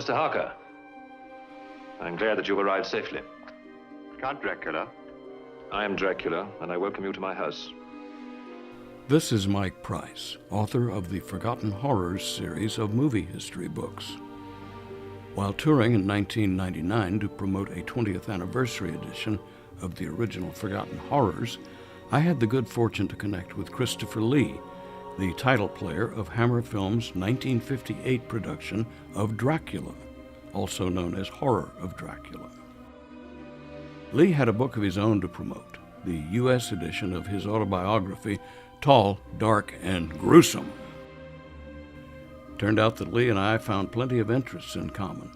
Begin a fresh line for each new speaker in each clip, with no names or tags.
Mr. Harker. I'm glad that you've arrived safely.
Count Dracula.
I am Dracula, and I welcome you to my house.
This is Mike Price, author of the Forgotten Horrors series of movie history books. While touring in 1999 to promote a 20th anniversary edition of the original Forgotten Horrors, I had the good fortune to connect with Christopher Lee, the title player of Hammer Films' 1958 production of Dracula, also known as Horror of Dracula. Lee had a book of his own to promote, the U.S. edition of his autobiography, Tall, Dark, and Gruesome. Turned out that Lee and I found plenty of interests in common.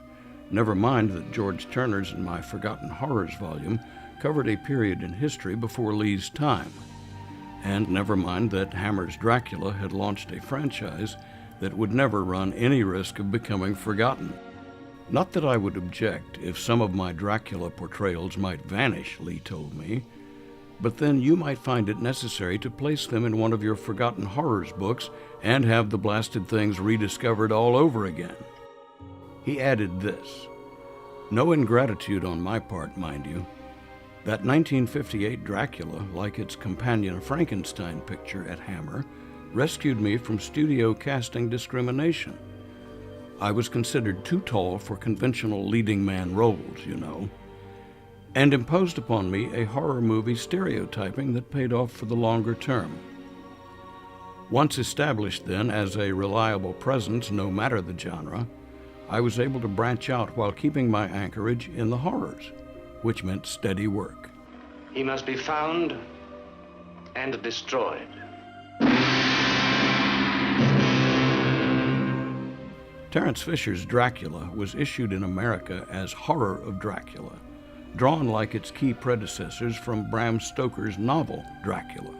Never mind that George Turner's and my Forgotten Horrors volume covered a period in history before Lee's time. And never mind that Hammer's Dracula had launched a franchise that would never run any risk of becoming forgotten. Not that I would object if some of my Dracula portrayals might vanish, Lee told me, but then you might find it necessary to place them in one of your Forgotten Horrors books and have the blasted things rediscovered all over again. He added this: no ingratitude on my part, mind you. That 1958 Dracula, like its companion Frankenstein picture at Hammer, rescued me from studio casting discrimination. I was considered too tall for conventional leading man roles, you know, and imposed upon me a horror movie stereotyping that paid off for the longer term. Once established then as a reliable presence, no matter the genre, I was able to branch out while keeping my anchorage in the horrors, which meant steady work.
He must be found and destroyed.
Terence Fisher's Dracula was issued in America as Horror of Dracula, drawn like its key predecessors from Bram Stoker's novel Dracula.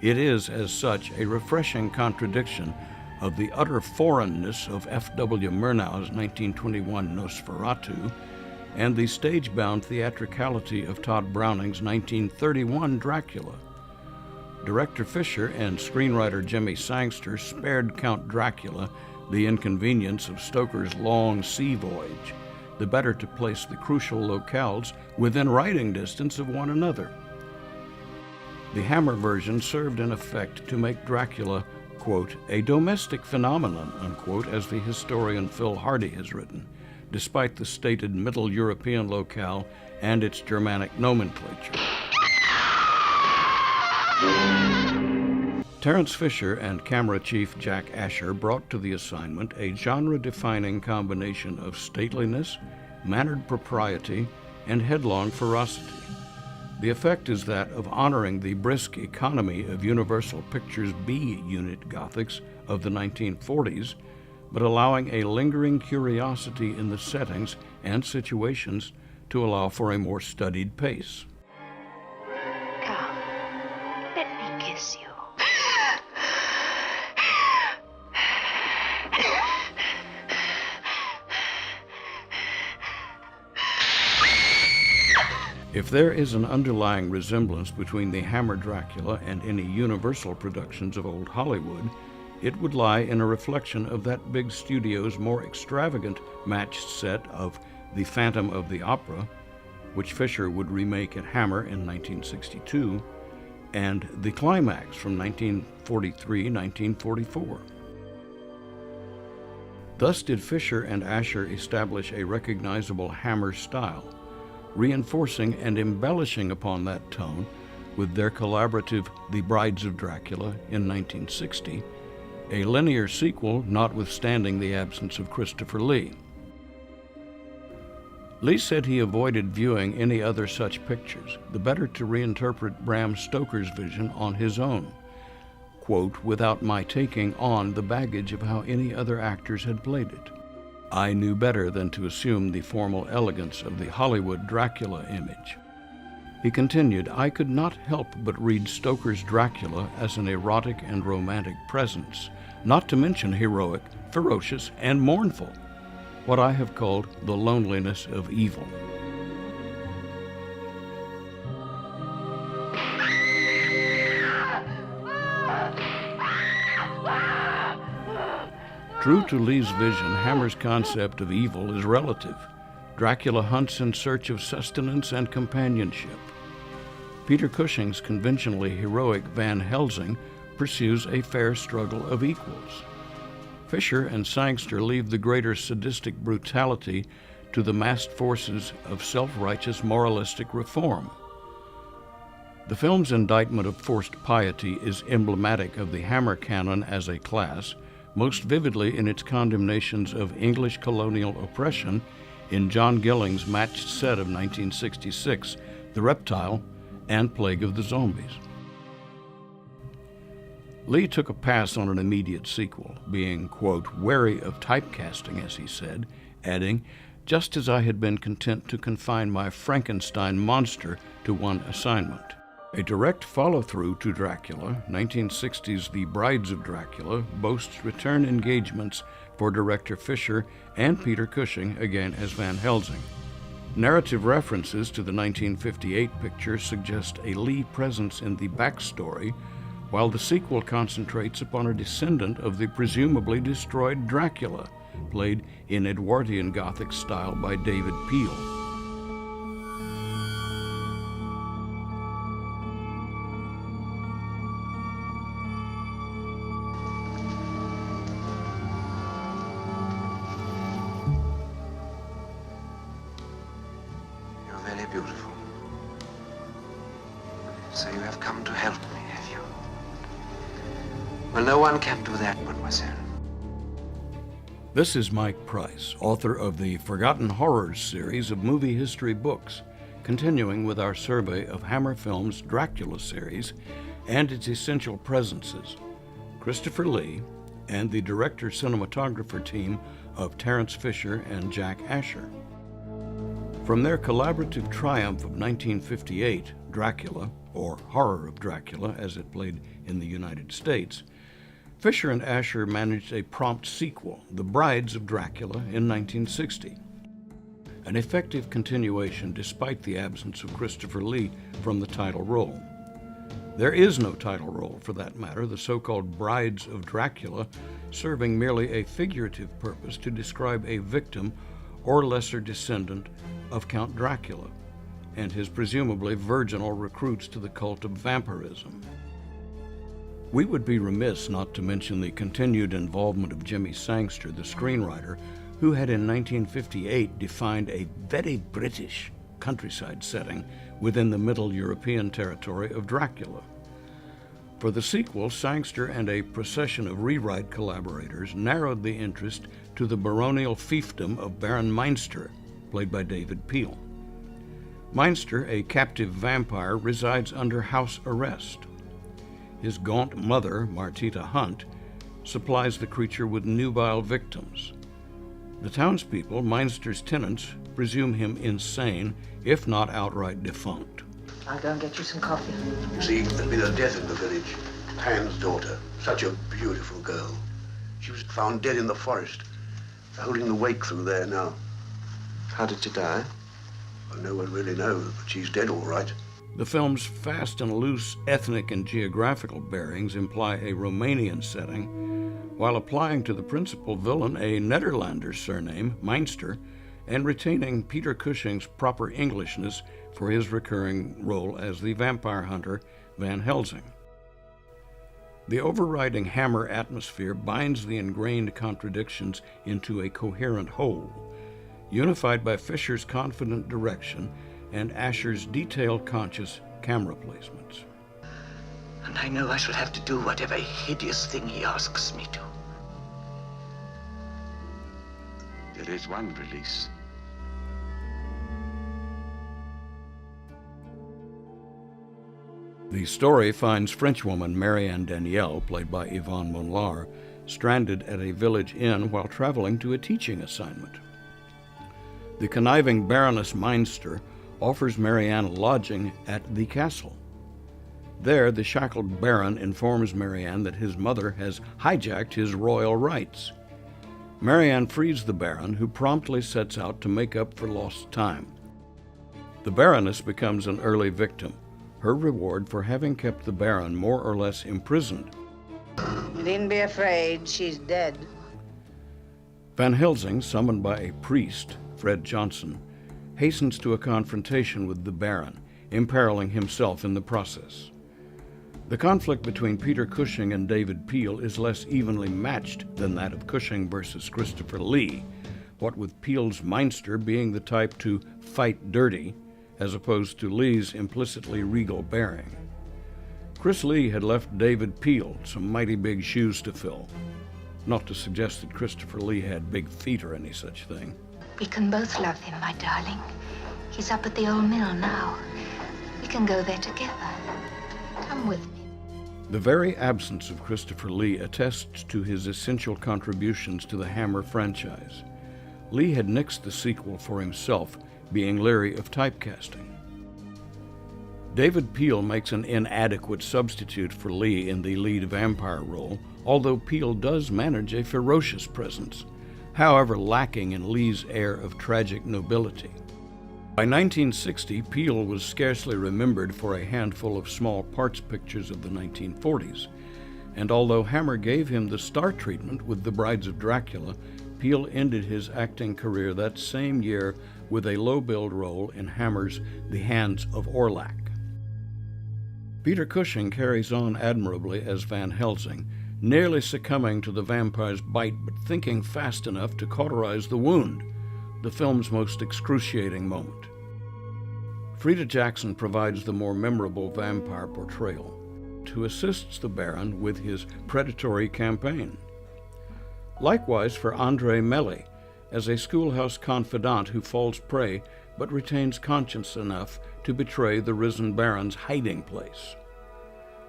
It is, as such, a refreshing contradiction of the utter foreignness of F.W. Murnau's 1921 Nosferatu and the stage-bound theatricality of Todd Browning's 1931 Dracula. Director Fisher and screenwriter Jimmy Sangster spared Count Dracula the inconvenience of Stoker's long sea voyage, the better to place the crucial locales within writing distance of one another. The Hammer version served in effect to make Dracula, quote, a domestic phenomenon, unquote, as the historian Phil Hardy has written, despite the stated Middle European locale and its Germanic nomenclature. Terence Fisher and camera chief Jack Asher brought to the assignment a genre-defining combination of stateliness, mannered propriety, and headlong ferocity. The effect is that of honoring the brisk economy of Universal Pictures' B-unit Gothics of the 1940s, but allowing a lingering curiosity in the settings and situations to allow for a more studied pace.
Come, let me kiss you.
If there is an underlying resemblance between the Hammer Dracula and any Universal productions of old Hollywood, it would lie in a reflection of that big studio's more extravagant matched set of The Phantom of the Opera, which Fisher would remake at Hammer in 1962, and The Climax from 1943-1944. Thus did Fisher and Asher establish a recognizable Hammer style, reinforcing and embellishing upon that tone with their collaborative The Brides of Dracula in 1960, a linear sequel notwithstanding the absence of Christopher Lee. Lee said he avoided viewing any other such pictures, the better to reinterpret Bram Stoker's vision on his own, quote, without my taking on the baggage of how any other actors had played it. I knew better than to assume the formal elegance of the Hollywood Dracula image. He continued, I could not help but read Stoker's Dracula as an erotic and romantic presence, not to mention heroic, ferocious, and mournful, what I have called the loneliness of evil. True to Lee's vision, Hammer's concept of evil is relative. Dracula hunts in search of sustenance and companionship. Peter Cushing's conventionally heroic Van Helsing pursues a fair struggle of equals. Fisher and Sangster leave the greater sadistic brutality to the massed forces of self-righteous moralistic reform. The film's indictment of forced piety is emblematic of the Hammer canon as a class, most vividly in its condemnations of English colonial oppression in John Gilling's matched set of 1966, The Reptile and Plague of the Zombies. Lee took a pass on an immediate sequel, being, quote, wary of typecasting, as he said, adding, just as I had been content to confine my Frankenstein monster to one assignment. A direct follow-through to Dracula, 1960's The Brides of Dracula, boasts return engagements for director Fisher and Peter Cushing, again as Van Helsing. Narrative references to the 1958 picture suggest a Lee presence in the backstory, while the sequel concentrates upon a descendant of the presumably destroyed Dracula, played in Edwardian Gothic style by David Peel.
You're very beautiful. So you have come to help me, have you? Well, no one can do that, mademoiselle.
This is Mike Price, author of the Forgotten Horrors series of movie history books, continuing with our survey of Hammer Films' Dracula series and its essential presences, Christopher Lee and the director-cinematographer team of Terence Fisher and Jack Asher. From their collaborative triumph of 1958, Dracula, or Horror of Dracula as it played in the United States, Fisher and Asher managed a prompt sequel, The Brides of Dracula, in 1960. An effective continuation despite the absence of Christopher Lee from the title role. There is no title role, for that matter, the so-called Brides of Dracula serving merely a figurative purpose to describe a victim or lesser descendant of Count Dracula and his presumably virginal recruits to the cult of vampirism. We would be remiss not to mention the continued involvement of Jimmy Sangster, the screenwriter, who had in 1958 defined a very British countryside setting within the Middle European territory of Dracula. For the sequel, Sangster and a procession of rewrite collaborators narrowed the interest to the baronial fiefdom of Baron Meinster, played by David Peel. Meinster, a captive vampire, resides under house arrest. His gaunt mother, Martita Hunt, supplies the creature with nubile victims. The townspeople, Meinster's tenants, presume him insane, if not outright defunct.
I'll go and get you some coffee.
You see, there's been a death in the village. Pan's daughter. Such a beautiful girl. She was found dead in the forest. They're holding the wake through there now.
How did she die?
Well, no one really knows, but she's dead all right.
The film's fast and loose ethnic and geographical bearings imply a Romanian setting, while applying to the principal villain a Nederlander surname, Meinster, and retaining Peter Cushing's proper Englishness for his recurring role as the vampire hunter Van Helsing. The overriding Hammer atmosphere binds the ingrained contradictions into a coherent whole, unified by Fisher's confident direction and Asher's detail-conscious camera placements.
And I know I shall have to do whatever hideous thing he asks me to.
There is one release.
The story finds Frenchwoman Marianne Danielle, played by Yvonne Monlar, stranded at a village inn while traveling to a teaching assignment. The conniving Baroness Meinster offers Marianne lodging at the castle. There, the shackled Baron informs Marianne that his mother has hijacked his royal rights. Marianne frees the Baron, who promptly sets out to make up for lost time. The Baroness becomes an early victim, her reward for having kept the Baron more or less imprisoned.
You needn't be afraid, she's dead.
Van Helsing, summoned by a priest, Fred Johnson, hastens to a confrontation with the Baron, imperiling himself in the process. The conflict between Peter Cushing and David Peel is less evenly matched than that of Cushing versus Christopher Lee, what with Peel's Meinster being the type to fight dirty, as opposed to Lee's implicitly regal bearing. Chris Lee had left David Peel some mighty big shoes to fill. Not to suggest that Christopher Lee had big feet or any such thing.
We can both love him, my darling. He's up at the old mill now. We can go there together. Come with me.
The very absence of Christopher Lee attests to his essential contributions to the Hammer franchise. Lee had nixed the sequel for himself, being leery of typecasting. David Peel makes an inadequate substitute for Lee in the lead vampire role, although Peel does manage a ferocious presence, however lacking in Lee's air of tragic nobility. By 1960, Peel was scarcely remembered for a handful of small parts pictures of the 1940s, and although Hammer gave him the star treatment with The Brides of Dracula, Peel ended his acting career that same year with a low-billed role in Hammer's The Hands of Orlac. Peter Cushing carries on admirably as Van Helsing, nearly succumbing to the vampire's bite but thinking fast enough to cauterize the wound, the film's most excruciating moment. Freda Jackson provides the more memorable vampire portrayal, who assists the Baron with his predatory campaign. Likewise for Andre Melly, as a schoolhouse confidant who falls prey but retains conscience enough to betray the risen Baron's hiding place.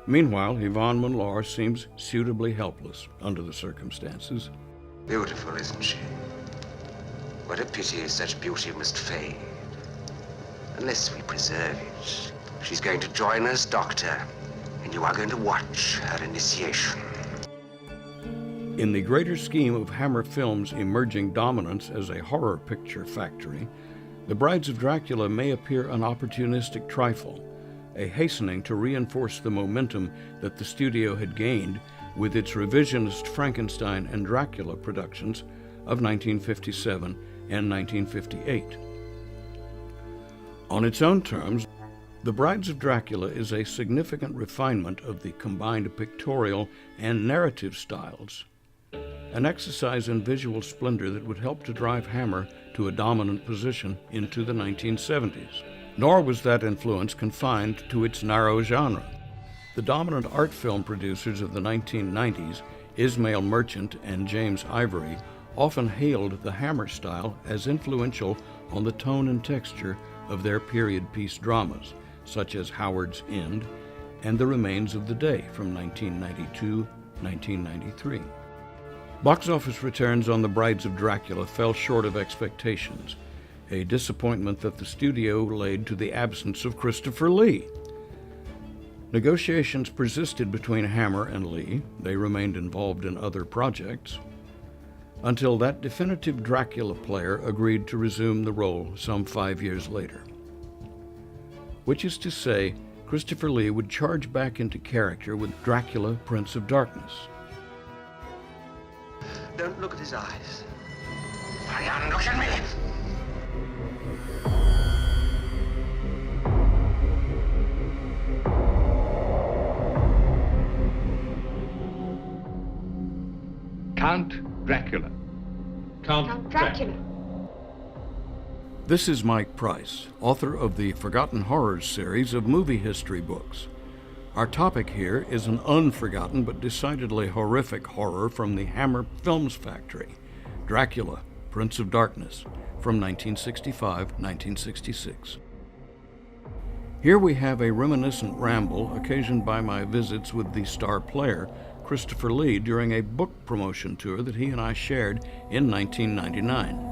Meanwhile, Yvonne Monlar seems suitably helpless under the circumstances.
Beautiful, isn't she? What a pity such beauty must fade. Unless we preserve it. She's going to join us, Doctor, and you are going to watch her initiation.
In the greater scheme of Hammer Films' emerging dominance as a horror picture factory, The Brides of Dracula may appear an opportunistic trifle, a hastening to reinforce the momentum that the studio had gained with its revisionist Frankenstein and Dracula productions of 1957 and 1958. On its own terms, The Brides of Dracula is a significant refinement of the combined pictorial and narrative styles, an exercise in visual splendor that would help to drive Hammer to a dominant position into the 1970s. Nor was that influence confined to its narrow genre. The dominant art film producers of the 1990s, Ismail Merchant and James Ivory, often hailed the Hammer style as influential on the tone and texture of their period piece dramas, such as Howard's End and The Remains of the Day from 1992-1993. Box office returns on The Brides of Dracula fell short of expectations, a disappointment that the studio laid to the absence of Christopher Lee. Negotiations persisted between Hammer and Lee. They remained involved in other projects, until that definitive Dracula player agreed to resume the role some 5 years later. Which is to say, Christopher Lee would charge back into character with Dracula, Prince of Darkness.
Don't look at his eyes. Marianne, look at me!
Count Dracula.
Count Dracula.
This is Mike Price, author of the Forgotten Horrors series of movie history books. Our topic here is an unforgotten but decidedly horrific horror from the Hammer Films factory, Dracula, Prince of Darkness, from 1965-1966. Here we have a reminiscent ramble occasioned by my visits with the star player, Christopher Lee, during a book promotion tour that he and I shared in 1999.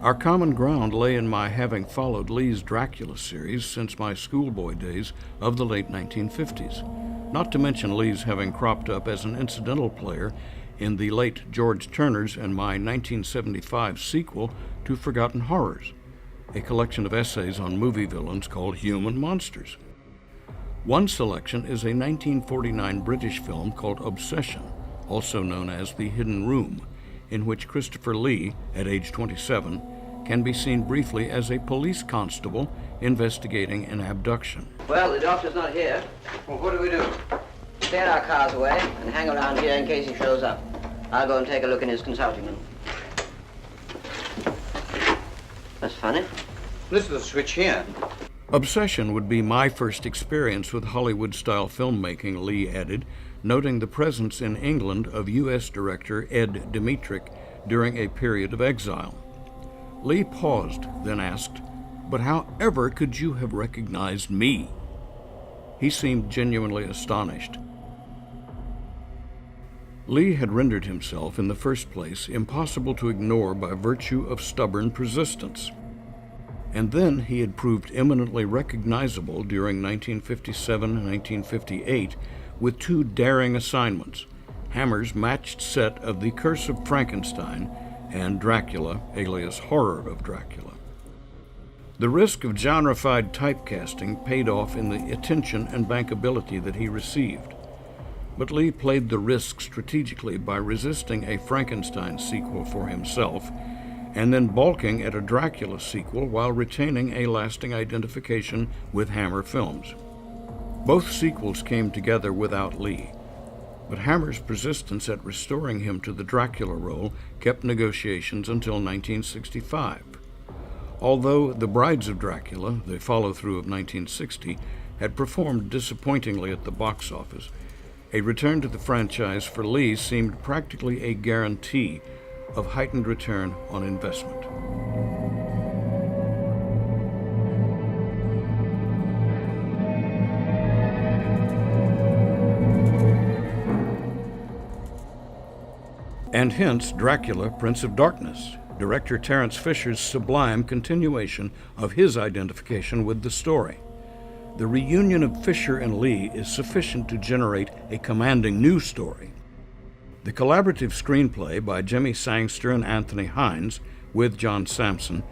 Our common ground lay in my having followed Lee's Dracula series since my schoolboy days of the late 1950s, not to mention Lee's having cropped up as an incidental player in the late George Turner's and my 1975 sequel to Forgotten Horrors, a collection of essays on movie villains called Human Monsters. One selection is a 1949 British film called Obsession, also known as The Hidden Room, in which Christopher Lee, at age 27, can be seen briefly as a police constable investigating an abduction.
Well, the doctor's not here.
Well, what do we do?
Clear our cars away and hang around here in case he shows up. I'll go and take a look in his consulting room. That's funny.
This is the switch here.
Obsession would be my first experience with Hollywood-style filmmaking, Lee added, noting the presence in England of U.S. director Ed Dmytryk during a period of exile. Lee paused, then asked, "But how ever could you have recognized me?" He seemed genuinely astonished. Lee had rendered himself, in the first place, impossible to ignore by virtue of stubborn persistence. And then he had proved eminently recognizable during 1957 and 1958 with two daring assignments, Hammer's matched set of The Curse of Frankenstein and Dracula, alias Horror of Dracula. The risk of genreified typecasting paid off in the attention and bankability that he received. But Lee played the risk strategically by resisting a Frankenstein sequel for himself and then balking at a Dracula sequel while retaining a lasting identification with Hammer Films. Both sequels came together without Lee, but Hammer's persistence at restoring him to the Dracula role kept negotiations until 1965. Although The Brides of Dracula, the follow-through of 1960, had performed disappointingly at the box office, a return to the franchise for Lee seemed practically a guarantee of heightened return on investment. And hence Dracula, Prince of Darkness, director Terence Fisher's sublime continuation of his identification with the story. The reunion of Fisher and Lee is sufficient to generate a commanding new story. The collaborative screenplay by Jimmy Sangster and Anthony Hines, with John Sampson,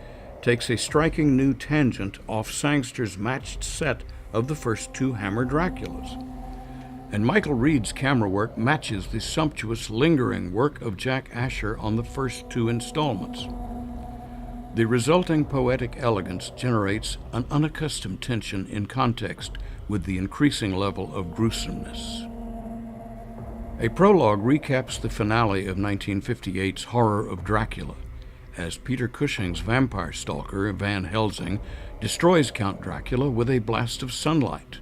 takes a striking new tangent off Sangster's matched set of the first two Hammer Draculas. And Michael Reed's camera work matches the sumptuous, lingering work of Jack Asher on the first two installments. The resulting poetic elegance generates an unaccustomed tension in context with the increasing level of gruesomeness. A prologue recaps the finale of 1958's Horror of Dracula, as Peter Cushing's vampire stalker, Van Helsing, destroys Count Dracula with a blast of sunlight.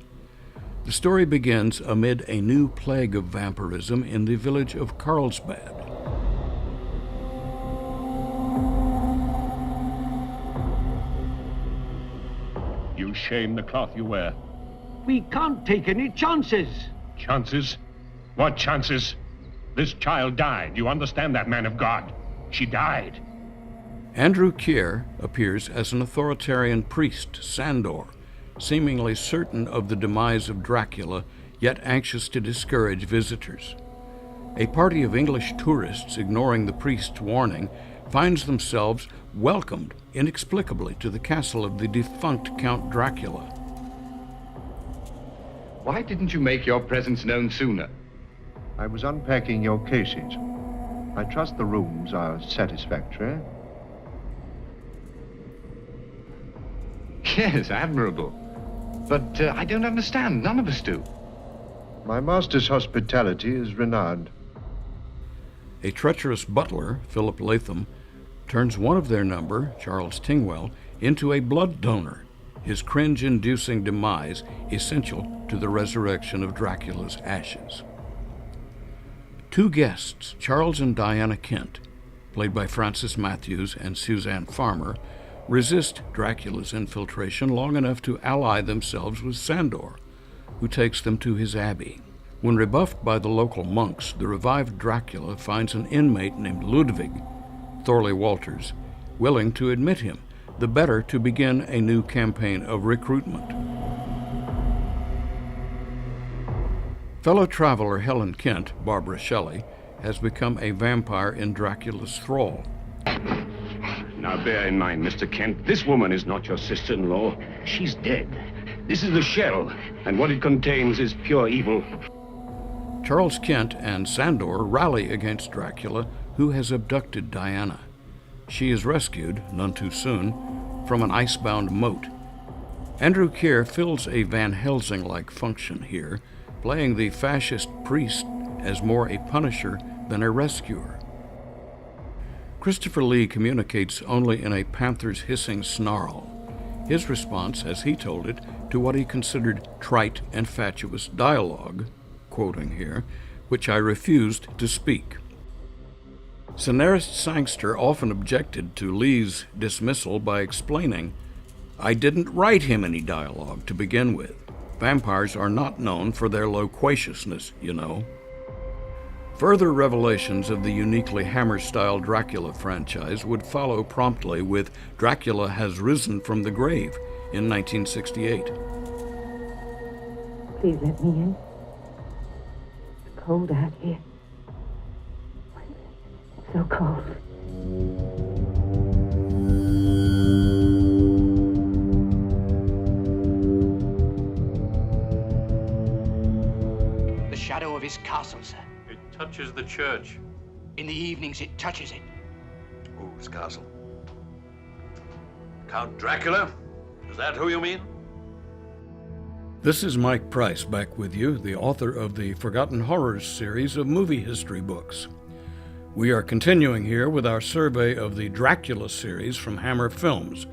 The story begins amid a new plague of vampirism in the village of Carlsbad.
You shame the cloth you wear.
We can't take any chances.
Chances? What chances? This child died. You understand that, man of God? She died.
Andrew Keir appears as an authoritarian priest, Sandor, seemingly certain of the demise of Dracula, yet anxious to discourage visitors. A party of English tourists, ignoring the priest's warning, finds themselves welcomed inexplicably to the castle of the defunct Count Dracula.
Why didn't you make your presence known sooner?
I was unpacking your cases. I trust the rooms are satisfactory.
Yes, admirable. But I don't understand. None of us do.
My master's hospitality is renowned.
A treacherous butler, Philip Latham, turns one of their number, Charles Tingwell, into a blood donor, his cringe-inducing demise essential to the resurrection of Dracula's ashes. Two guests, Charles and Diana Kent, played by Frances Matthews and Suzanne Farmer, resist Dracula's infiltration long enough to ally themselves with Sandor, who takes them to his abbey. When rebuffed by the local monks, the revived Dracula finds an inmate named Ludwig, Thorley Walters, willing to admit him, the better to begin a new campaign of recruitment. Fellow traveler Helen Kent, Barbara Shelley, has become a vampire in Dracula's thrall.
Now bear in mind, Mr. Kent, this woman is not your sister-in-law. She's dead. This is the shell, and what it contains is pure evil.
Charles Kent and Sandor rally against Dracula who has abducted Diana. She is rescued, none too soon, from an icebound moat. Andrew Keir fills a Van Helsing-like function here, playing the fascist priest as more a punisher than a rescuer. Christopher Lee communicates only in a panther's hissing snarl, his response, as he told it, to what he considered trite and fatuous dialogue, quoting here, which I refused to speak. Scenarist Sangster often objected to Lee's dismissal by explaining, "I didn't write him any dialogue to begin with. Vampires are not known for their loquaciousness, you know." Further revelations of the uniquely Hammer-style Dracula franchise would follow promptly with Dracula Has Risen from the Grave in 1968.
Please let me in. It's cold out here. It's so cold.
The shadow of his castle, sir.
It touches the church.
In the evenings, it touches it.
Whose castle? Count Dracula? Is that who you mean?
This is Mike Price back with you, the author of the Forgotten Horrors series of movie history books. We are continuing here with our survey of the Dracula series from Hammer Films,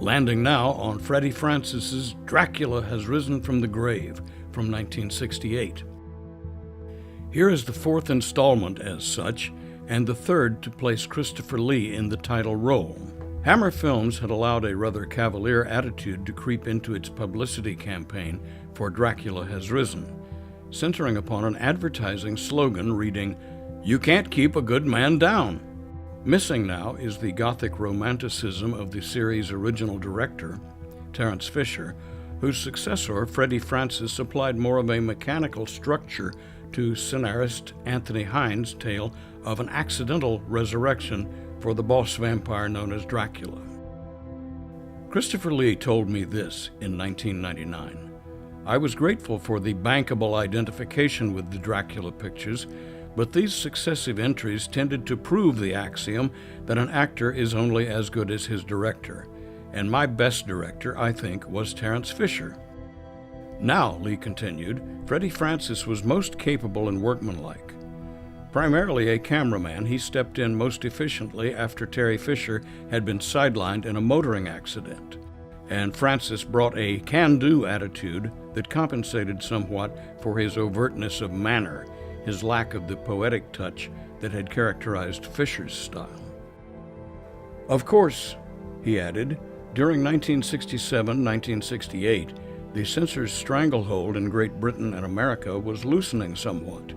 landing now on Freddie Francis's Dracula Has Risen from the Grave from 1968. Here is the fourth installment as such, and the third to place Christopher Lee in the title role. Hammer Films had allowed a rather cavalier attitude to creep into its publicity campaign for Dracula Has Risen, centering upon an advertising slogan reading, "You can't keep a good man down." Missing now is the Gothic romanticism of the series' original director, Terence Fisher, whose successor, Freddie Francis, applied more of a mechanical structure to scenarist Anthony Hines' tale of an accidental resurrection for the boss vampire known as Dracula. Christopher Lee told me this in 1999. "I was grateful for the bankable identification with the Dracula pictures, but these successive entries tended to prove the axiom that an actor is only as good as his director, and my best director, I think, was Terence Fisher." Now, Lee continued, Freddie Francis was most capable and workmanlike. Primarily a cameraman, he stepped in most efficiently after Terry Fisher had been sidelined in a motoring accident, and Francis brought a can-do attitude that compensated somewhat for his overtness of manner, his lack of the poetic touch that had characterized Fisher's style. Of course, he added, during 1967-1968, the censor's stranglehold in Great Britain and America was loosening somewhat,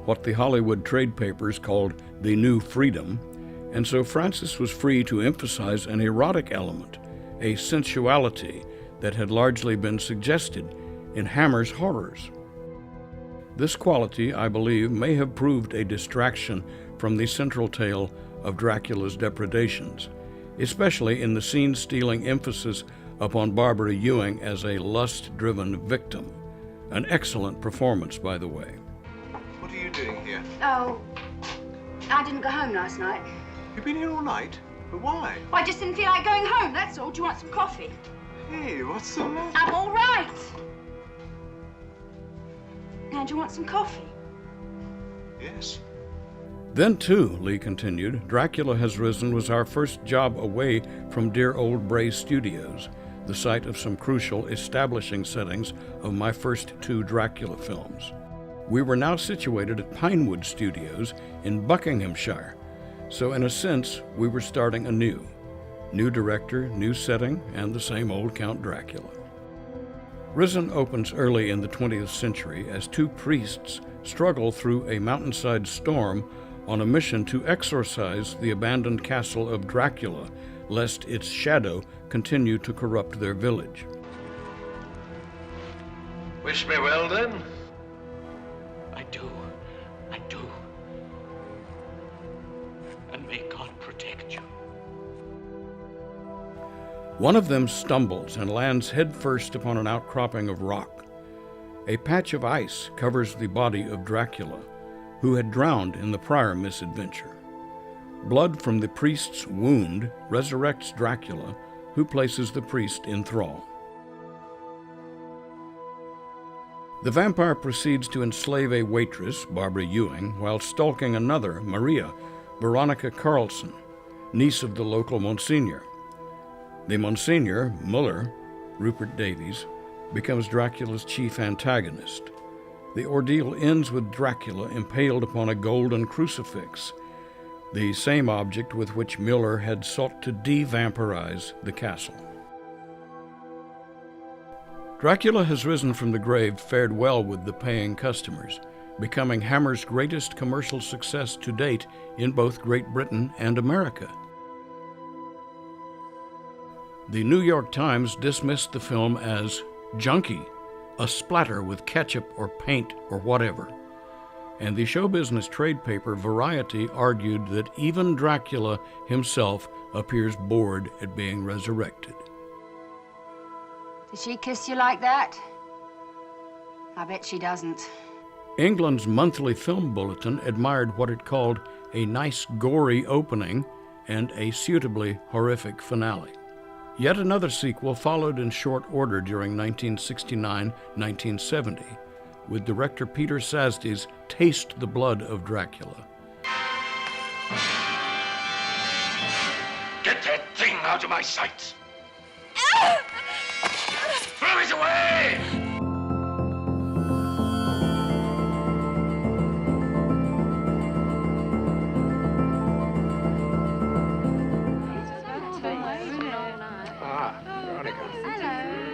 what the Hollywood trade papers called the New Freedom, and so Francis was free to emphasize an erotic element, a sensuality that had largely been suggested in Hammer's horrors. This quality, I believe, may have proved a distraction from the central tale of Dracula's depredations, especially in the scene-stealing emphasis upon Barbara Ewing as a lust-driven victim. An excellent performance, by the way.
What are you doing here?
Oh, I didn't go home last night.
You've been here all night? But why?
I just didn't feel like going home, that's all. Do you want some coffee?
Hey, what's the matter?
I'm all right. Now, do you want some coffee?
Yes.
Then, too, Lee continued, Dracula Has Risen was our first job away from dear old Bray Studios, the site of some crucial establishing settings of my first two Dracula films. We were now situated at Pinewood Studios in Buckinghamshire, so in a sense, we were starting anew. New director, new setting, and the same old Count Dracula. Risen opens early in the 20th century as two priests struggle through a mountainside storm on a mission to exorcise the abandoned castle of Dracula, lest its shadow continue to corrupt their village.
Wish me well, then?
I do. I do. And may God protect you.
One of them stumbles and lands headfirst upon an outcropping of rock. A patch of ice covers the body of Dracula, who had drowned in the prior misadventure. blood from the priest's wound resurrects Dracula, who places the priest in thrall. The vampire proceeds to enslave a waitress, Barbara Ewing, while stalking another, Maria, Veronica Carlson, niece of the local Monsignor. The Monsignor, Muller, Rupert Davies, becomes Dracula's chief antagonist. The ordeal ends with Dracula impaled upon a golden crucifix, the same object with which Muller had sought to de-vampirize the castle. Dracula Has Risen from the Grave fared well with the paying customers, becoming Hammer's greatest commercial success to date in both Great Britain and America. The New York Times dismissed the film as junky, a splatter with ketchup or paint or whatever. And the show business trade paper Variety argued that even Dracula himself appears bored at being resurrected.
Does she kiss you like that? I bet she doesn't.
England's monthly film bulletin admired what it called a nice gory opening and a suitably horrific finale. Yet another sequel followed in short order during 1969-1970, with director Peter Sasdy's Taste the Blood of Dracula.
Get that thing out of my sight! Throw it away!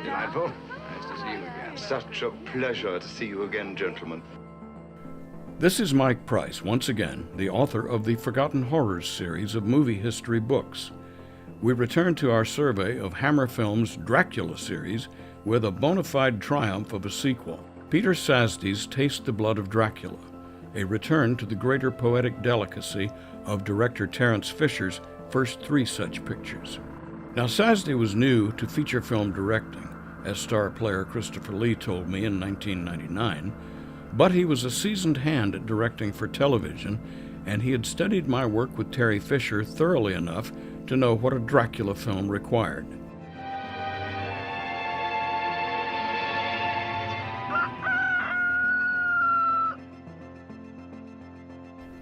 Delightful. Nice to see you again.
Such a pleasure to see you again, gentlemen.
This is Mike Price, once again, the author of the Forgotten Horrors series of movie history books. We return to our survey of Hammer Films' Dracula series with a bona fide triumph of a sequel, Peter Sasdy's Taste the Blood of Dracula, a return to the greater poetic delicacy of director Terence Fisher's first three such pictures. Now, Sasdy was new to feature film directing, as star player Christopher Lee told me in 1999, but he was a seasoned hand at directing for television, and he had studied my work with Terry Fisher thoroughly enough to know what a Dracula film required.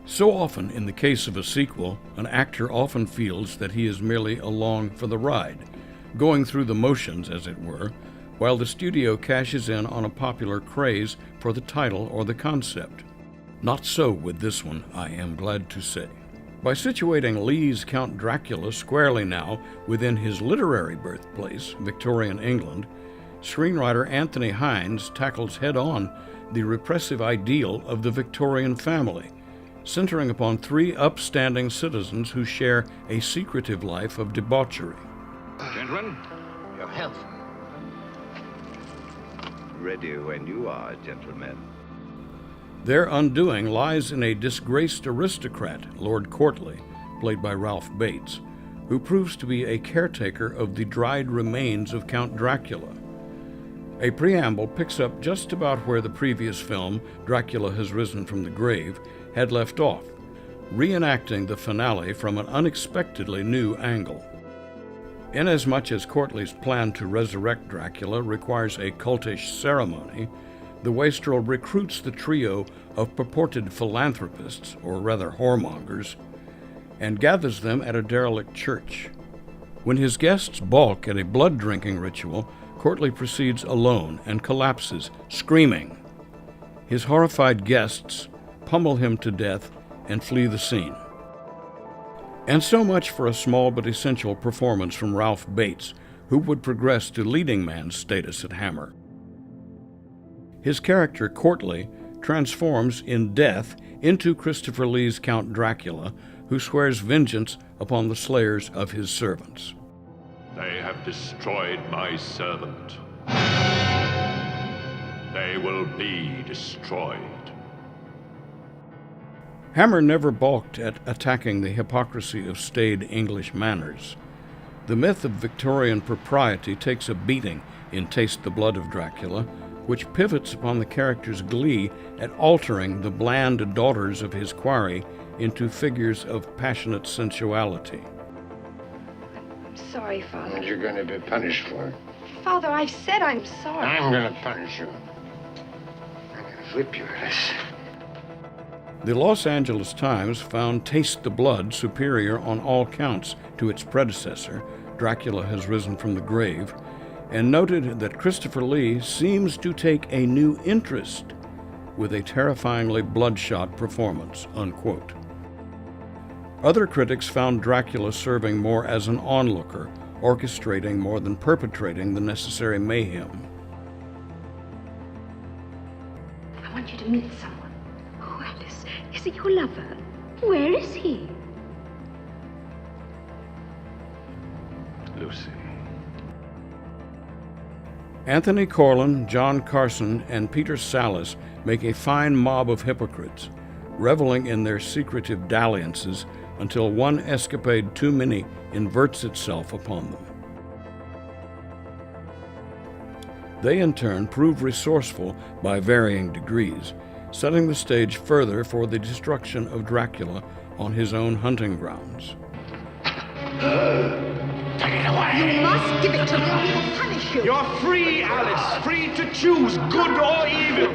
So often, in the case of a sequel, an actor often feels that he is merely along for the ride, going through the motions, as it were, while the studio cashes in on a popular craze for the title or the concept. Not so with this one, I am glad to say. By situating Lee's Count Dracula squarely now within his literary birthplace, Victorian England, screenwriter Anthony Hines tackles head-on the repressive ideal of the Victorian family, centering upon three upstanding citizens who share a secretive life of debauchery.
Gentlemen,
Your health. Ready when you are, gentlemen.
Their undoing lies in a disgraced aristocrat, Lord Courtly, played by Ralph Bates, who proves to be a caretaker of the dried remains of Count Dracula. A preamble picks up just about where the previous film, Dracula Has Risen from the Grave, had left off, reenacting the finale from an unexpectedly new angle. Inasmuch as Courtly's plan to resurrect Dracula requires a cultish ceremony, the wastrel recruits the trio of purported philanthropists, or rather whoremongers, and gathers them at a derelict church. When his guests balk at a blood-drinking ritual, Courtly proceeds alone and collapses, screaming. His horrified guests pummel him to death and flee the scene. And so much for a small but essential performance from Ralph Bates, who would progress to leading man status at Hammer. His character, Courtly, transforms in death into Christopher Lee's Count Dracula, who swears vengeance upon the slayers of his servants.
They have destroyed my servant. They will be destroyed.
Hammer never balked at attacking the hypocrisy of staid English manners. The myth of Victorian propriety takes a beating in Taste the Blood of Dracula, which pivots upon the character's glee at altering the bland daughters of his quarry into figures of passionate sensuality.
I'm sorry, Father.
And you're going to be punished for it.
Father, I've said I'm sorry.
I'm going to punish you. I'm going to whip your ass.
The Los Angeles Times found Taste the Blood superior on all counts to its predecessor, Dracula Has Risen from the Grave, and noted that Christopher Lee seems to take a new interest with a terrifyingly bloodshot performance, unquote. Other critics found Dracula serving more as an onlooker, orchestrating more than perpetrating the necessary mayhem.
I want you to meet someone. Oh, Alice, is it your lover? Where is he?
Lucy.
Anthony Corlin, John Carson, and Peter Sallis make a fine mob of hypocrites, reveling in their secretive dalliances until one escapade too many inverts itself upon them. They in turn prove resourceful by varying degrees, setting the stage further for the destruction of Dracula on his own hunting grounds.
Take it away!
You must give it to me or we will punish you.
You're free, Alice. Free to choose good or evil.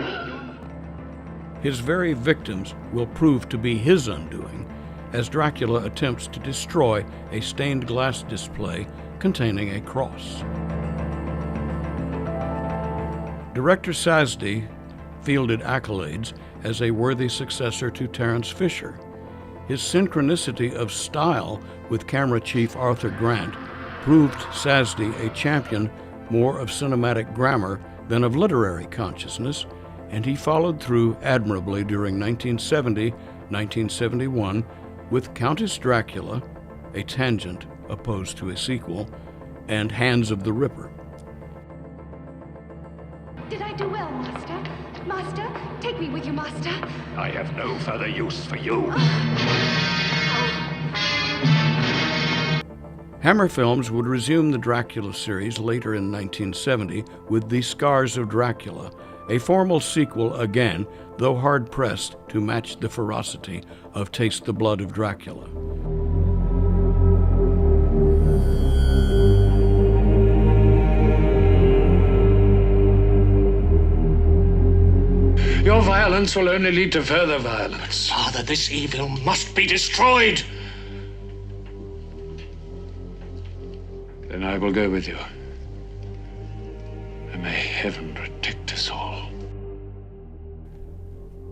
His very victims will prove to be his undoing, as Dracula attempts to destroy a stained glass display containing a cross. Director Sazdi fielded accolades as a worthy successor to Terence Fisher. His synchronicity of style with camera chief Arthur Grant proved Sazdi a champion more of cinematic grammar than of literary consciousness, and he followed through admirably during 1970-1971 with Countess Dracula, a tangent opposed to a sequel, and Hands of the Ripper.
Did I do well, Master? Master, take me with you, Master.
I have no further use for you.
Hammer Films would resume the Dracula series later in 1970 with The Scars of Dracula, a formal sequel again, though hard-pressed to match the ferocity of Taste the Blood of Dracula.
Your violence will only lead to further violence.
Father, this evil must be destroyed.
Then I will go with you. And may heaven protect us all.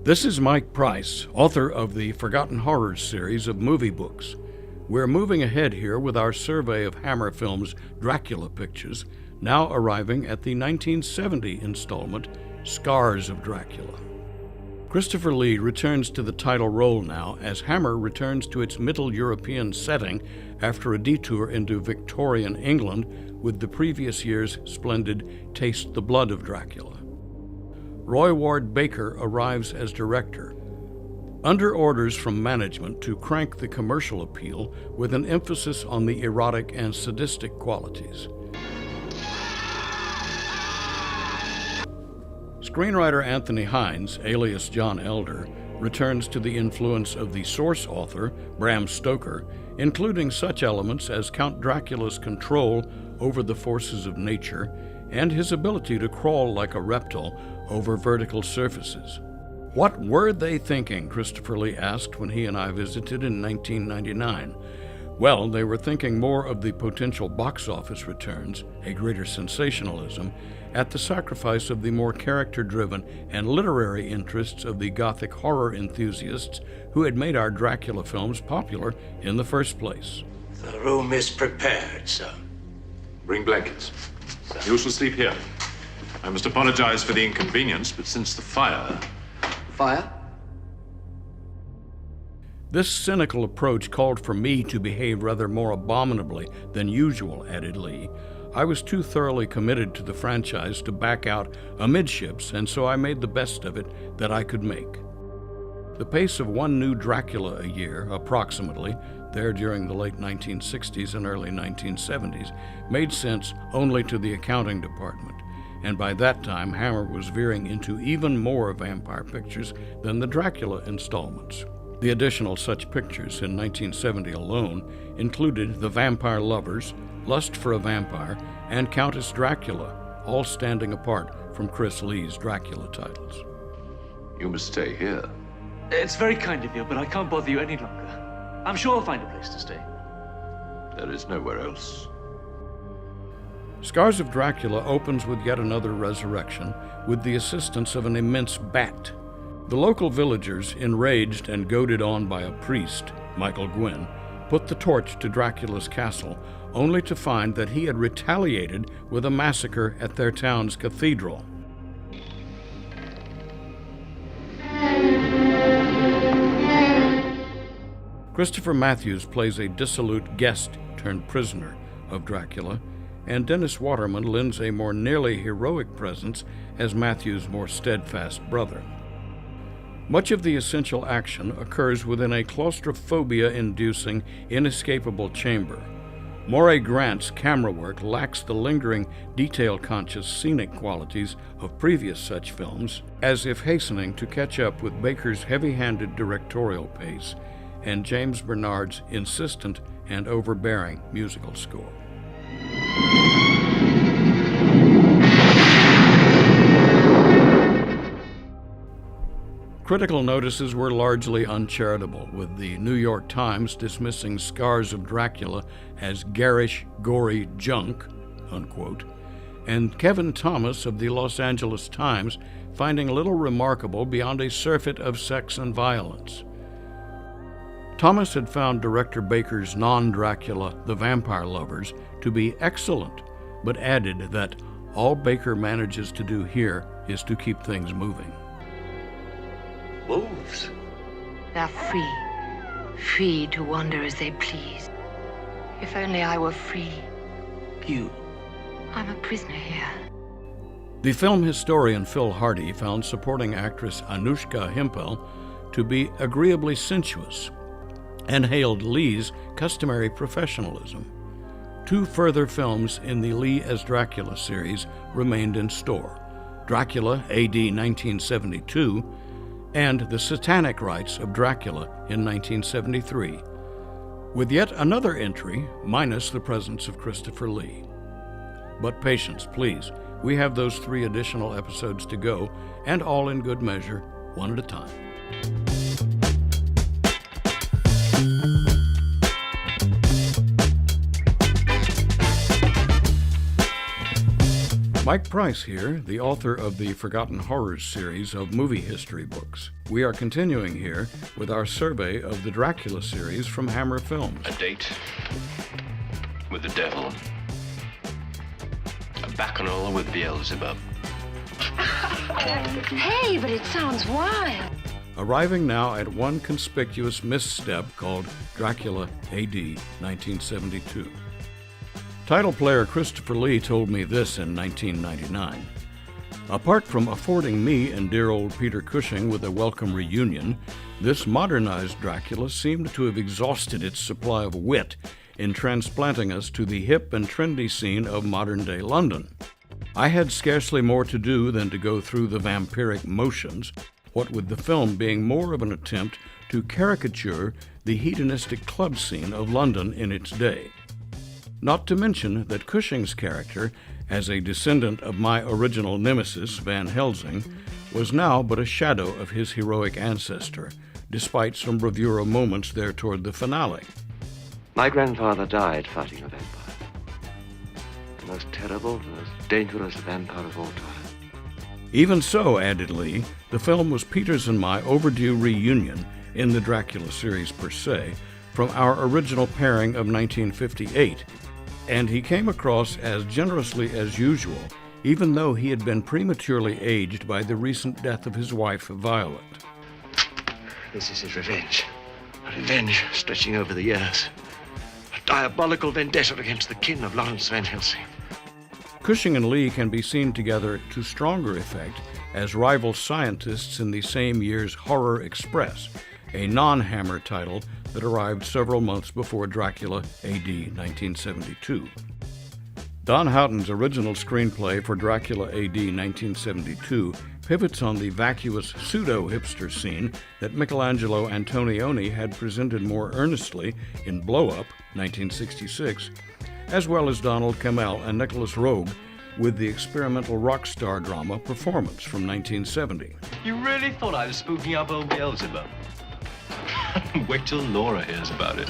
This is Mike Price, author of the Forgotten Horrors series of movie books. We're moving ahead here with our survey of Hammer Films' Dracula pictures, now arriving at the 1970 installment, Scars of Dracula. Christopher Lee returns to the title role now as Hammer returns to its Middle European setting after a detour into Victorian England with the previous year's splendid Taste the Blood of Dracula. Roy Ward Baker arrives as director, under orders from management to crank the commercial appeal with an emphasis on the erotic and sadistic qualities. Screenwriter Anthony Hines, alias John Elder, returns to the influence of the source author, Bram Stoker, including such elements as Count Dracula's control over the forces of nature and his ability to crawl like a reptile over vertical surfaces. What were they thinking, Christopher Lee asked when he and I visited in 1999. Well, they were thinking more of the potential box office returns, a greater sensationalism, at the sacrifice of the more character-driven and literary interests of the Gothic horror enthusiasts who had made our Dracula films popular in the first place.
The room is prepared, sir.
Bring blankets. You shall sleep here. I must apologize for the inconvenience, but since the fire...
Fire?
This cynical approach called for me to behave rather more abominably than usual, added Lee. I was too thoroughly committed to the franchise to back out amidships, and so I made the best of it that I could make. The pace of one new Dracula a year, approximately, there during the late 1960s and early 1970s, made sense only to the accounting department, and by that time Hammer was veering into even more vampire pictures than the Dracula installments. The additional such pictures in 1970 alone included The Vampire Lovers, Lust for a Vampire, and Countess Dracula, all standing apart from Chris Lee's Dracula titles.
You must stay here.
It's very kind of you, but I can't bother you any longer. I'm sure I'll find a place to stay.
There is nowhere else.
Scars of Dracula opens with yet another resurrection with the assistance of an immense bat. The local villagers, enraged and goaded on by a priest, Michael Gwynn, put the torch to Dracula's castle, only to find that he had retaliated with a massacre at their town's cathedral. Christopher Matthews plays a dissolute guest-turned-prisoner of Dracula, and Dennis Waterman lends a more nearly heroic presence as Matthews' more steadfast brother. Much of the essential action occurs within a claustrophobia-inducing, inescapable chamber. Moray Grant's camera work lacks the lingering, detail-conscious scenic qualities of previous such films, as if hastening to catch up with Baker's heavy-handed directorial pace and James Bernard's insistent and overbearing musical score. Critical notices were largely uncharitable, with the New York Times dismissing Scars of Dracula as garish, gory junk, unquote, and Kevin Thomas of the Los Angeles Times finding little remarkable beyond a surfeit of sex and violence. Thomas had found director Baker's non-Dracula, The Vampire Lovers, to be excellent, but added that all Baker manages to do here is to keep things moving.
Wolves.
They're free. Free to wander as they please. If only I were free.
You.
I'm a prisoner here.
The film historian Phil Hardy found supporting actress Anushka Hempel to be agreeably sensuous and hailed Lee's customary professionalism. 2 further films in the Lee as Dracula series remained in store: Dracula, A.D. 1972, and The Satanic Rites of Dracula in 1973, with yet another entry minus the presence of Christopher Lee. But patience, please. We have those 3 additional episodes to go, and all in good measure, one at a time. Mike Price here, the author of the Forgotten Horrors series of movie history books. We are continuing here with our survey of the Dracula series from Hammer Films.
A date with the devil. A bacchanal with Beelzebub.
Hey, but it sounds wild.
Arriving now at one conspicuous misstep called Dracula A.D. 1972. Title player Christopher Lee told me this in 1999. Apart from affording me and dear old Peter Cushing with a welcome reunion, this modernized Dracula seemed to have exhausted its supply of wit in transplanting us to the hip and trendy scene of modern-day London. I had scarcely more to do than to go through the vampiric motions, what with the film being more of an attempt to caricature the hedonistic club scene of London in its day. Not to mention that Cushing's character, as a descendant of my original nemesis, Van Helsing, was now but a shadow of his heroic ancestor, despite some bravura moments there toward the finale.
My grandfather died fighting a vampire. The most terrible, the most dangerous vampire of all time.
Even so, added Lee, the film was Peter's and my overdue reunion in the Dracula series per se from our original pairing of 1958, and he came across as generously as usual, even though he had been prematurely aged by the recent death of his wife, Violet.
This is his revenge. A revenge stretching over the years. A diabolical vendetta against the kin of Lawrence Van Helsing.
Cushing and Lee can be seen together to stronger effect as rival scientists in the same year's Horror Express, a non-Hammer title that arrived several months before Dracula A.D. 1972. Don Houghton's original screenplay for Dracula AD 1972 pivots on the vacuous pseudo-hipster scene that Michelangelo Antonioni had presented more earnestly in Blow Up 1966, as well as Donald Cammell and Nicholas Roeg with the experimental rock star drama Performance from 1970.
You really thought I was spooking up old Beelzebub? Wait till Laura hears about it.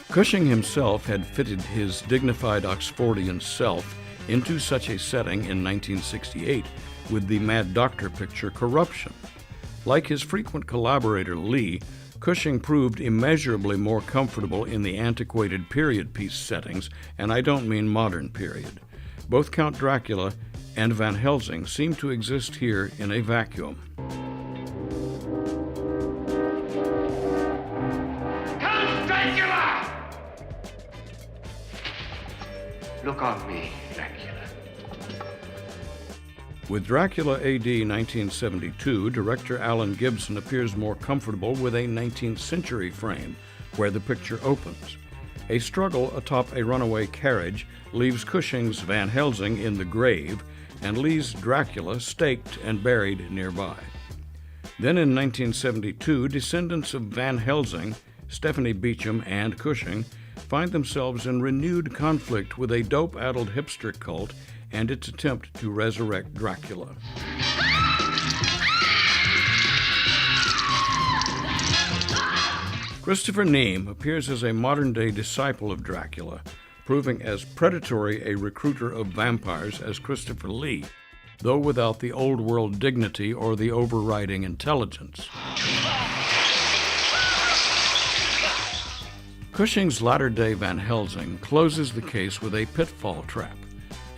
Cushing himself had fitted his dignified Oxfordian self into such a setting in 1968 with the Mad Doctor picture Corruption. Like his frequent collaborator Lee, Cushing proved immeasurably more comfortable in the antiquated period piece settings, and I don't mean modern period. Both Count Dracula and Van Helsing seem to exist here in a vacuum.
Count Dracula! Look on me, Dracula.
With Dracula AD 1972, director Alan Gibson appears more comfortable with a 19th century frame, where the picture opens. A struggle atop a runaway carriage leaves Cushing's Van Helsing in the grave and Lee's Dracula staked and buried nearby. Then in 1972, descendants of Van Helsing, Stephanie Beacham and Cushing, find themselves in renewed conflict with a dope-addled hipster cult and its attempt to resurrect Dracula. Christopher Neame appears as a modern-day disciple of Dracula, proving as predatory a recruiter of vampires as Christopher Lee, though without the old-world dignity or the overriding intelligence. Cushing's latter-day Van Helsing closes the case with a pitfall trap,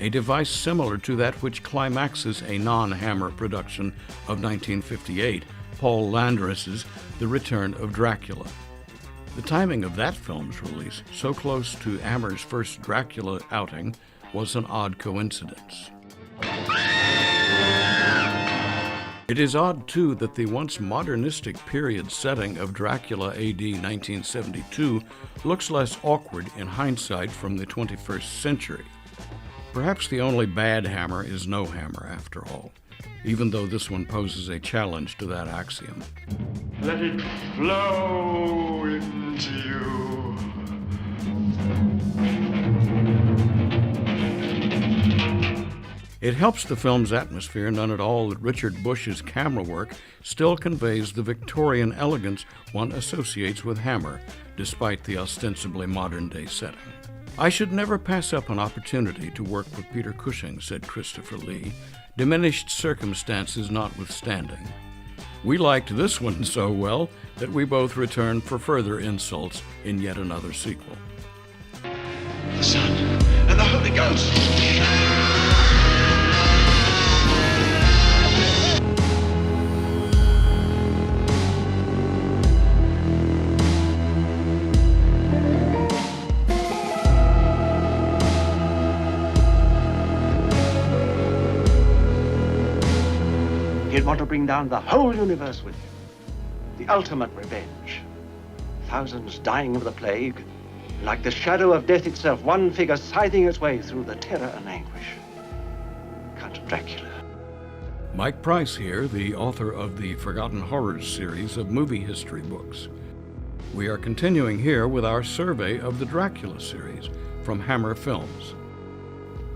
a device similar to that which climaxes a non-Hammer production of 1958, Paul Landris's The Return of Dracula. The timing of that film's release, so close to Hammer's first Dracula outing, was an odd coincidence. It is odd, too, that the once modernistic period setting of Dracula AD 1972 looks less awkward in hindsight from the 21st century. Perhaps the only bad Hammer is no Hammer, after all, even though this one poses a challenge to that axiom.
Let it flow into you.
It helps the film's atmosphere none at all that Richard Bush's camera work still conveys the Victorian elegance one associates with Hammer, despite the ostensibly modern-day setting. I should never pass up an opportunity to work with Peter Cushing, said Christopher Lee, diminished circumstances notwithstanding. We liked this one so well that we both returned for further insults in yet another sequel.
The Son and the Holy Ghost!
He'd want to bring down the whole universe with him. The ultimate revenge. Thousands dying of the plague. Like the shadow of death itself, one figure scything its way through the terror and anguish. Count Dracula.
Mike Price here, the author of the Forgotten Horrors series of movie history books. We are continuing here with our survey of the Dracula series from Hammer Films.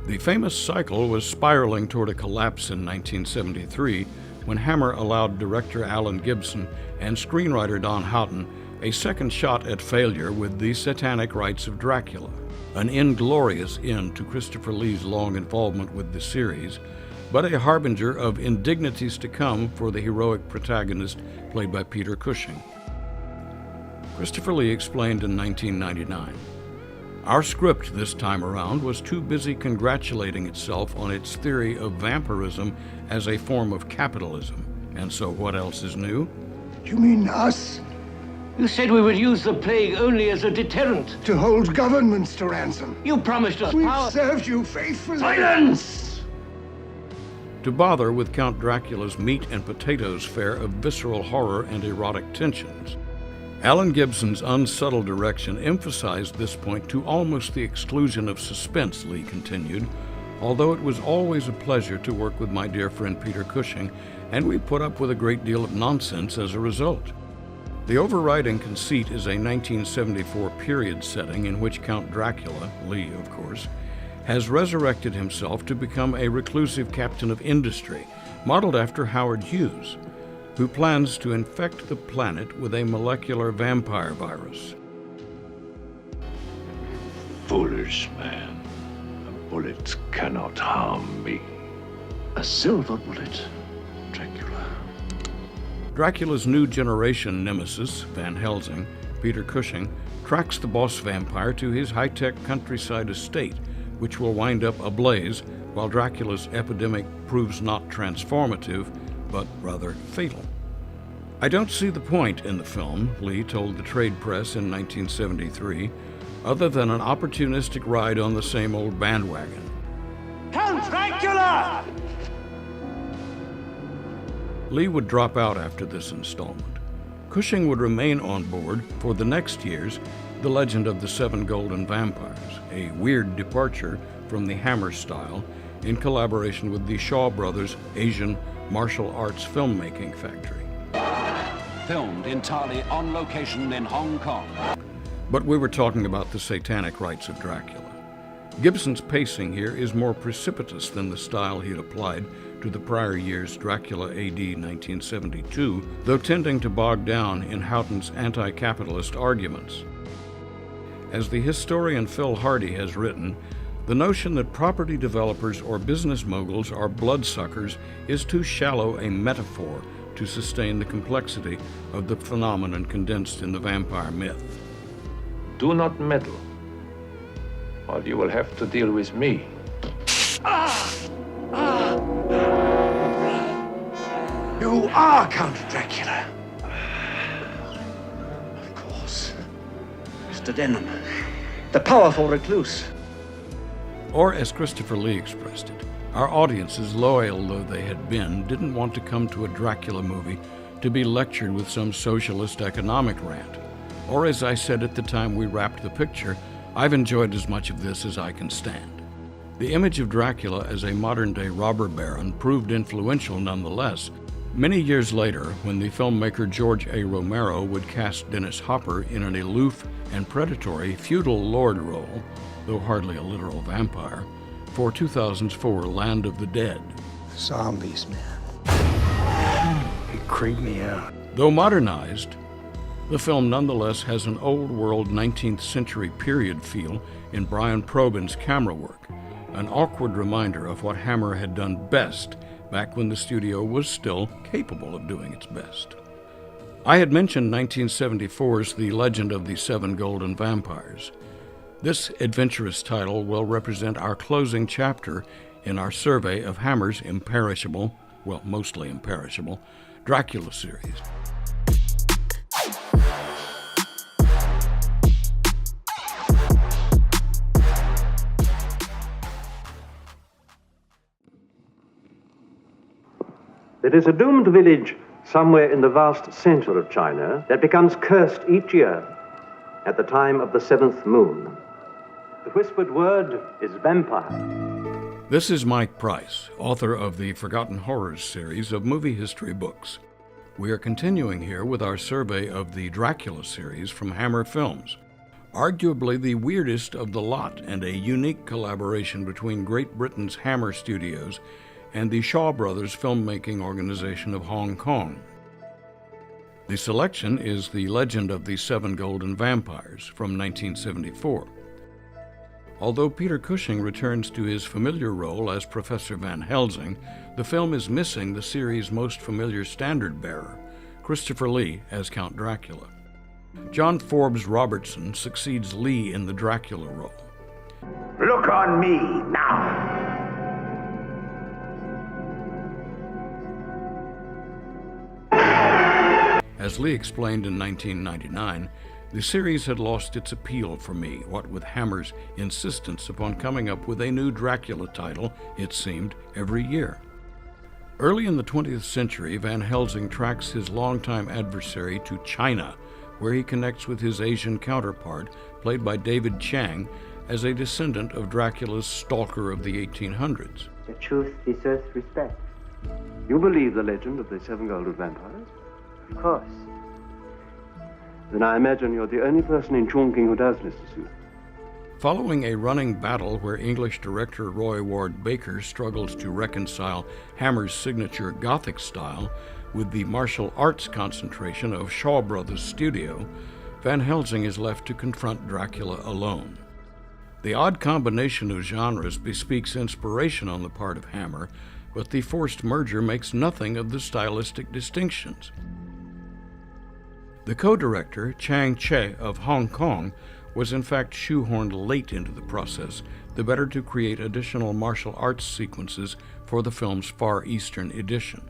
The famous cycle was spiraling toward a collapse in 1973 when Hammer allowed director Alan Gibson and screenwriter Don Houghton a second shot at failure with The Satanic Rites of Dracula, an inglorious end to Christopher Lee's long involvement with the series, but a harbinger of indignities to come for the heroic protagonist played by Peter Cushing. Christopher Lee explained in 1999, "Our script this time around was too busy congratulating itself on its theory of vampirism as a form of capitalism. And so what else is new?"
You mean us?
You said we would use the plague only as a deterrent.
To hold governments to ransom.
You promised us
We've
power.
served you faithfully.
Silence!
To bother with Count Dracula's meat and potatoes fare of visceral horror and erotic tensions. Alan Gibson's unsubtle direction emphasized this point to almost the exclusion of suspense, Lee continued, although it was always a pleasure to work with my dear friend Peter Cushing, and we put up with a great deal of nonsense as a result. The overriding conceit is a 1974 period setting in which Count Dracula, Lee of course, has resurrected himself to become a reclusive captain of industry, modeled after Howard Hughes, who plans to infect the planet with a molecular vampire virus.
Foolish man. A bullet cannot harm me.
A silver bullet, Dracula.
Dracula's new generation nemesis, Van Helsing, Peter Cushing, tracks the boss vampire to his high-tech countryside estate, which will wind up ablaze while Dracula's epidemic proves not transformative, but rather fatal. I don't see the point in the film, Lee told the trade press in 1973, other than an opportunistic ride on the same old bandwagon.
Count Dracula!
Lee would drop out after this installment. Cushing would remain on board for the next year's The Legend of the Seven Golden Vampires, a weird departure from the Hammer style, in collaboration with the Shaw Brothers Asian martial arts filmmaking factory.
Filmed entirely on location in Hong Kong.
But we were talking about the satanic rites of Dracula. Gibson's pacing here is more precipitous than the style he had applied to the prior year's Dracula AD 1972, though tending to bog down in Houghton's anti-capitalist arguments. As the historian Phil Hardy has written, the notion that property developers or business moguls are bloodsuckers is too shallow a metaphor to sustain the complexity of the phenomenon condensed in the vampire myth.
Do not meddle, or you will have to deal with me.
You are Count Dracula. Of course. Mr. Denham, the powerful recluse.
Or, as Christopher Lee expressed it, our audiences, loyal though they had been, didn't want to come to a Dracula movie to be lectured with some socialist economic rant. Or, as I said at the time we wrapped the picture, I've enjoyed as much of this as I can stand. The image of Dracula as a modern-day robber baron proved influential nonetheless. Many years later, when the filmmaker George A. Romero would cast Dennis Hopper in an aloof and predatory feudal lord role, though hardly a literal vampire, for 2000's Land of the Dead.
Zombies, man. They creep me out.
Though modernized, the film nonetheless has an old-world 19th century period feel in Brian Probin's camera work, an awkward reminder of what Hammer had done best back when the studio was still capable of doing its best. I had mentioned 1974's The Legend of the Seven Golden Vampires. This adventurous title will represent our closing chapter in our survey of Hammer's imperishable, well, mostly imperishable, Dracula series.
There is a doomed village somewhere in the vast center of China that becomes cursed each year at the time of the seventh moon. The whispered word is vampire.
This is Mike Price, author of the Forgotten Horrors series of movie history books. We are continuing here with our survey of the Dracula series from Hammer Films, arguably the weirdest of the lot and a unique collaboration between Great Britain's Hammer Studios and the Shaw Brothers filmmaking organization of Hong Kong. The selection is The Legend of the Seven Golden Vampires from 1974. Although Peter Cushing returns to his familiar role as Professor Van Helsing, the film is missing the series' most familiar standard-bearer, Christopher Lee as Count Dracula. John Forbes Robertson succeeds Lee in the Dracula role.
Look on me now.
As Lee explained in 1999, the series had lost its appeal for me, what with Hammer's insistence upon coming up with a new Dracula title, it seemed, every year. Early in the 20th century, Van Helsing tracks his longtime adversary to China where he connects with his Asian counterpart, played by David Chang, as a descendant of Dracula's stalker of the 1800s.
The truth deserves respect. You believe the legend of the 7 golden vampires? Of course. Then I imagine you're the only person in Chongqing who does, Mr. Su.
Following a running battle where English director Roy Ward Baker struggles to reconcile Hammer's signature Gothic style with the martial arts concentration of Shaw Brothers' studio, Van Helsing is left to confront Dracula alone. The odd combination of genres bespeaks inspiration on the part of Hammer, but the forced merger makes nothing of the stylistic distinctions. The co-director, Chang Che of Hong Kong, was in fact shoehorned late into the process, the better to create additional martial arts sequences for the film's Far Eastern edition.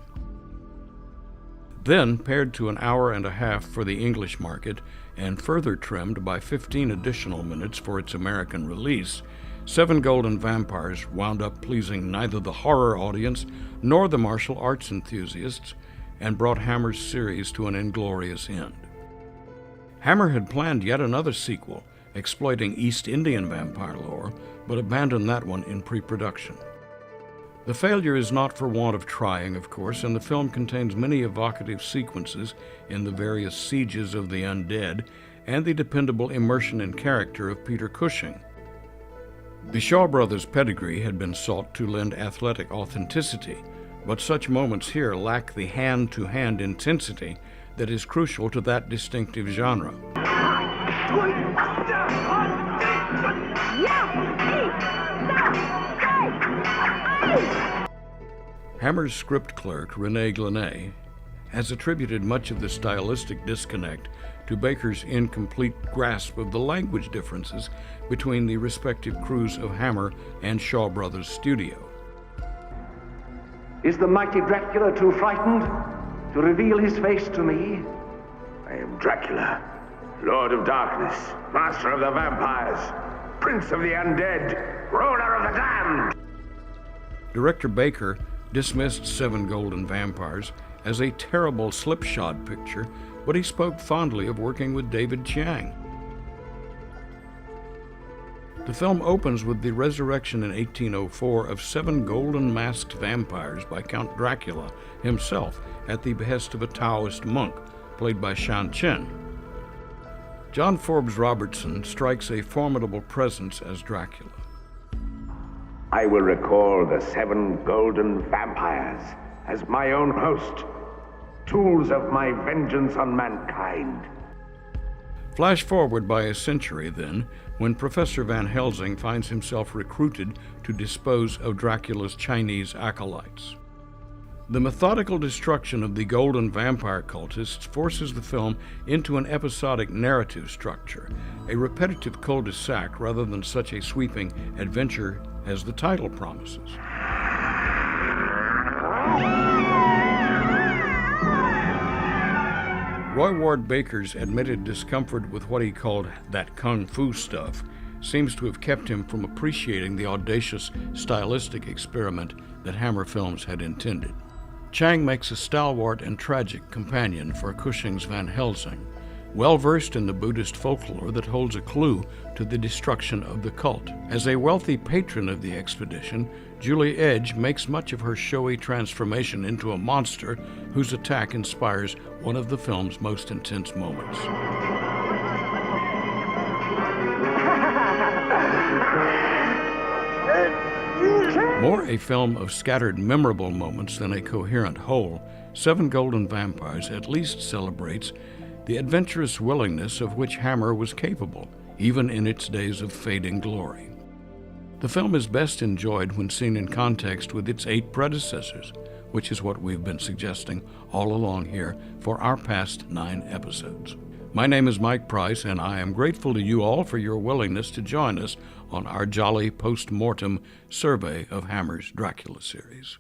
Then, paired to an hour and a half for the English market, and further trimmed by 15 additional minutes for its American release, 7 Golden Vampires wound up pleasing neither the horror audience nor the martial arts enthusiasts, and brought Hammer's series to an inglorious end. Hammer had planned yet another sequel, exploiting East Indian vampire lore, but abandoned that one in pre-production. The failure is not for want of trying, of course, and the film contains many evocative sequences in the various sieges of the undead and the dependable immersion in character of Peter Cushing. The Shaw Brothers' pedigree had been sought to lend athletic authenticity, but such moments here lack the hand-to-hand intensity that is crucial to that distinctive genre. Hammer's script clerk, René Glenay, has attributed much of the stylistic disconnect to Baker's incomplete grasp of the language differences between the respective crews of Hammer and Shaw Brothers Studio.
Is the mighty Dracula too frightened to reveal his face to me?
I am Dracula, Lord of Darkness, Master of the Vampires, Prince of the Undead, Ruler of the Damned.
Director Baker dismissed 7 Golden Vampires as a terrible slipshod picture, but he spoke fondly of working with David Chang. The film opens with the resurrection in 1804 of 7 golden masked vampires by Count Dracula himself at the behest of a Taoist monk, played by Shan Chen. John Forbes Robertson strikes a formidable presence as Dracula.
I will recall the 7 golden vampires as my own host, tools of my vengeance on mankind.
Flash forward by a century, then, when Professor Van Helsing finds himself recruited to dispose of Dracula's Chinese acolytes. The methodical destruction of the golden vampire cultists forces the film into an episodic narrative structure, a repetitive cul-de-sac rather than such a sweeping adventure as the title promises. Roy Ward Baker's admitted discomfort with what he called that kung fu stuff seems to have kept him from appreciating the audacious stylistic experiment that Hammer Films had intended. Chang makes a stalwart and tragic companion for Cushing's Van Helsing, well-versed in the Buddhist folklore that holds a clue to the destruction of the cult. As a wealthy patron of the expedition, Julie Edge makes much of her showy transformation into a monster whose attack inspires one of the film's most intense moments. More a film of scattered memorable moments than a coherent whole, 7 Golden Vampires at least celebrates the adventurous willingness of which Hammer was capable, even in its days of fading glory. The film is best enjoyed when seen in context with its 8 predecessors, which is what we've been suggesting all along here for our past 9 episodes. My name is Mike Price, and I am grateful to you all for your willingness to join us on our jolly post-mortem survey of Hammer's Dracula series.